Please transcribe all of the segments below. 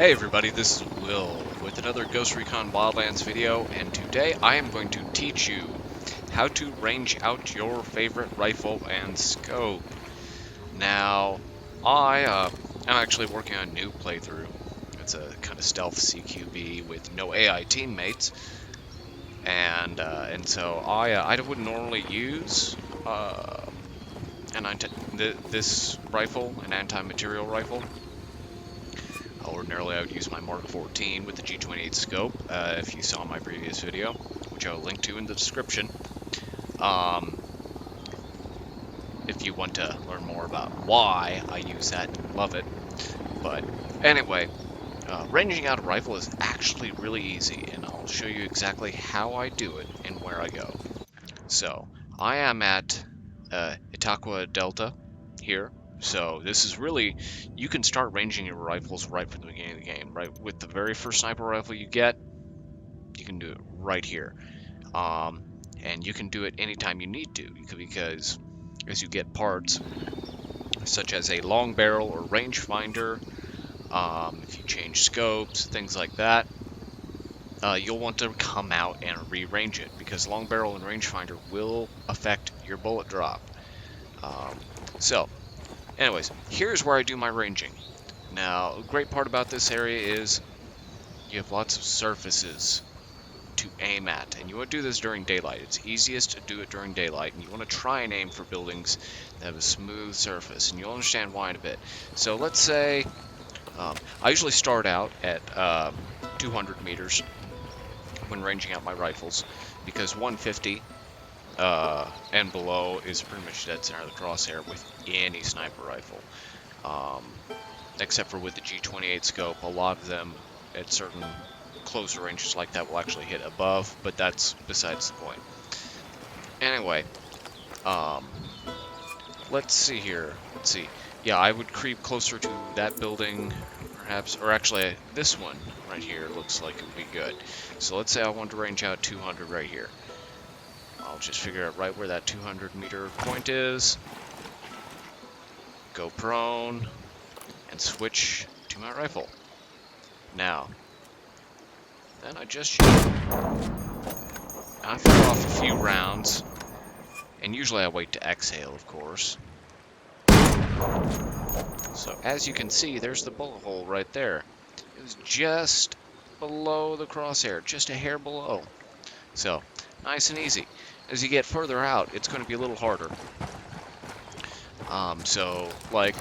Hey everybody, this is Will with another Ghost Recon Wildlands video, and today I am going to teach you how to range out your favorite rifle and scope. Now, I'm actually working on a new playthrough. It's a kind of stealth CQB with no AI teammates, and so I wouldn't normally use this rifle, an anti-material rifle. Ordinarily, I would use my Mark 14 with the G28 scope, if you saw my previous video, which I will link to in the description. If you want to learn more about why I use that and love it. But anyway, ranging out a rifle is actually really easy, and I'll show you exactly how I do it and where I go. So, I am at Itaqua Delta here. So this is really, you can start ranging your rifles right from the beginning of the game, right? With the very first sniper rifle you get, you can do it right here. And you can do it anytime you need to, because as you get parts, such as a long barrel or rangefinder, if you change scopes, things like that, you'll want to come out and rearrange it, because long barrel and rangefinder will affect your bullet drop. So, anyways, here's where I do my ranging. Now, a great part about this area is you have lots of surfaces to aim at, and you want to do this during daylight. It's easiest to do it during daylight, and you want to try and aim for buildings that have a smooth surface, and you'll understand why in a bit. So let's say, I usually start out at 200 meters when ranging out my rifles, because 150 and below is pretty much dead center of the crosshair with any sniper rifle. Except for with the G28 scope, a lot of them at certain closer ranges like that will actually hit above, but that's besides the point. Anyway, let's see here. Let's see. Yeah, I would creep closer to that building, perhaps, or actually this one right here looks like it would be good. So let's say I want to range out 200 right here. I'll just figure out right where that 200 meter point is, go prone, and switch to my rifle. Now, then I just shoot. I fire off a few rounds, and usually I wait to exhale, of course. So as you can see, there's the bullet hole right there. It was just below the crosshair, just a hair below. So, nice and easy. As you get further out, it's going to be a little harder. So, like,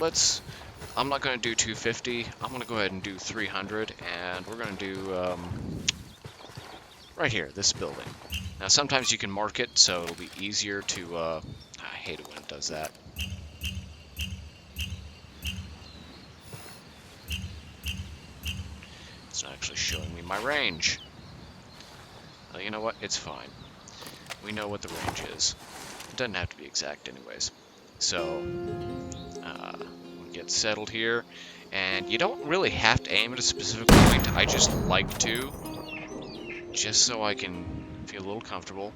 I'm not going to do 250, I'm going to go ahead and do 300, and we're going to do, right here, this building. Now, sometimes you can mark it, so it'll be easier to, I hate it when it does that. It's not actually showing me my range. Well, you know what? It's fine. We know what the range is. It doesn't have to be exact anyways. So, we get settled here, and you don't really have to aim at a specific point. I just like to, just so I can feel a little comfortable.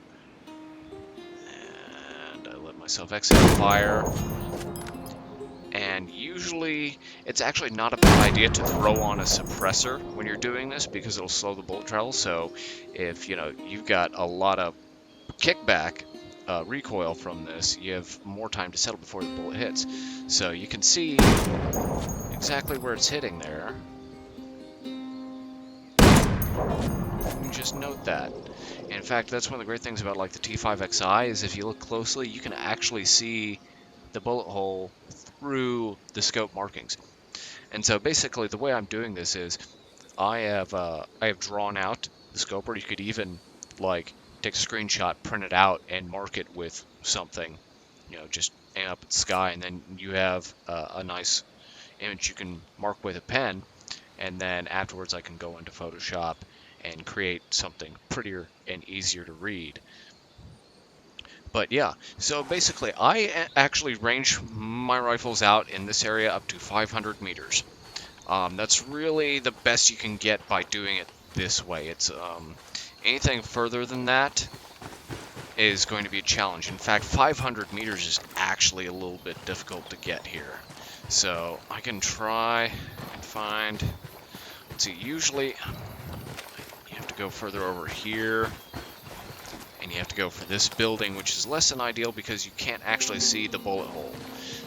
And I let myself exhale fire. And usually, it's actually not a bad idea to throw on a suppressor when you're doing this, because it'll slow the bullet travel. So if, you've got a lot of kickback, recoil from this, you have more time to settle before the bullet hits. So you can see exactly where it's hitting there. You just note that. In fact, that's one of the great things about like the T5XI is if you look closely, you can actually see the bullet hole through the scope markings. And so basically the way I'm doing this is I have drawn out the scope, or you could even like take a screenshot, print it out, and mark it with something, just aim up at the sky, and then you have a nice image you can mark with a pen, and then afterwards I can go into Photoshop and create something prettier and easier to read. But yeah, so basically I actually range my rifles out in this area up to 500 meters. That's really the best you can get by doing it this way. It's anything further than that is going to be a challenge. In fact, 500 meters is actually a little bit difficult to get here. So I can try and find see, usually you have to go further over here, and you have to go for this building, which is less than ideal because you can't actually see the bullet hole.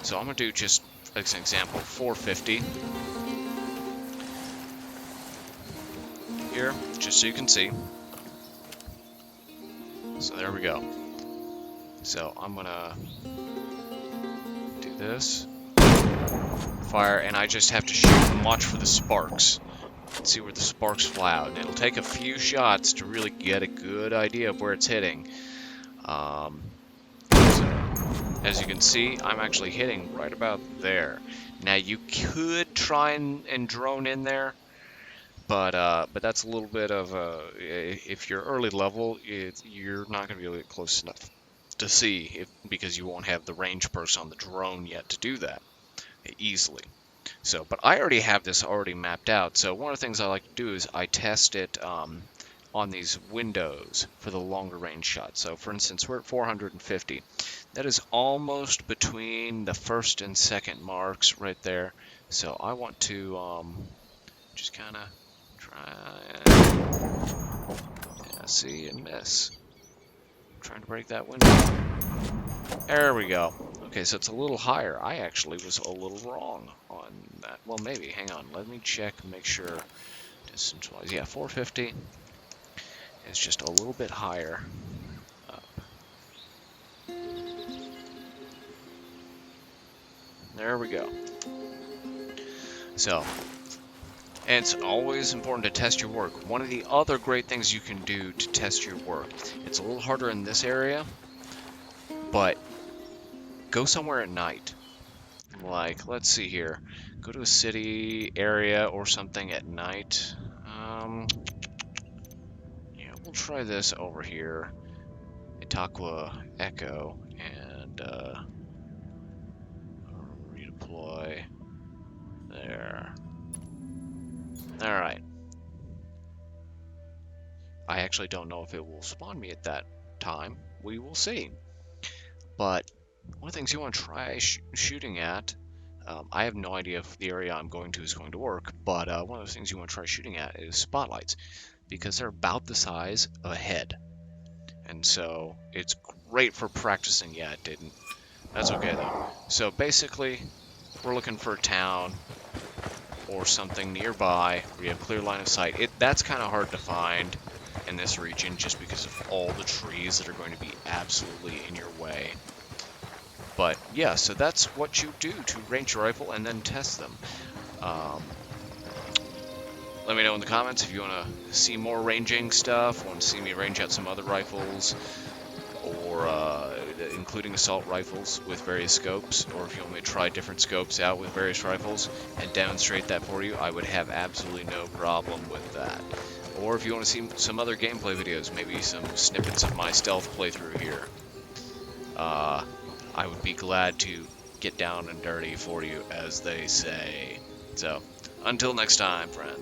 So I'm going to do, just as an example, 450 here, just so you can see. So there we go. So I'm going to do this, fire, and I just have to shoot and watch for the sparks. See where the sparks fly out. And it'll take a few shots to really get a good idea of where it's hitting. So, as you can see, I'm actually hitting right about there. Now you could try and drone in there, but that's a little bit of a, if you're early level, you're not going to be able to get close enough to see, because you won't have the range perks on the drone yet to do that easily. So, but I already have this already mapped out. So one of the things I like to do is I test it on these windows for the longer range shots. So for instance, we're at 450. That is almost between the first and second marks right there. So I want to just kind of try and see and miss. I'm trying to break that window. There we go. Okay, so it's a little higher. I actually was a little wrong on that. Well, maybe. Hang on. Let me check and make sure. Distance-wise, yeah, 450. It's just a little bit higher up. There we go. So, and it's always important to test your work. One of the other great things you can do to test your work, it's a little harder in this area, but go somewhere at night. Like, let's see here. Go to a city area or something at night. Yeah, we'll try this over here. Itaqua Echo, and redeploy there. Alright. I actually don't know if it will spawn me at that time. We will see. But one of the things you want to try shooting at, I have no idea if the area I'm going to is going to work, but one of the things you want to try shooting at is spotlights, because they're about the size of a head. And so it's great for practicing. Yeah, it didn't. That's okay though. So basically, we're looking for a town or something nearby where you have clear line of sight. That's kind of hard to find in this region just because of all the trees that are going to be absolutely in your way. But yeah, so that's what you do to range your rifle and then test them. Let me know in the comments if you want to see more ranging stuff, want to see me range out some other rifles, or including assault rifles with various scopes, or if you want me to try different scopes out with various rifles and demonstrate that for you, I would have absolutely no problem with that. Or if you want to see some other gameplay videos, maybe some snippets of my stealth playthrough here, I would be glad to get down and dirty for you, as they say. So, until next time, friend.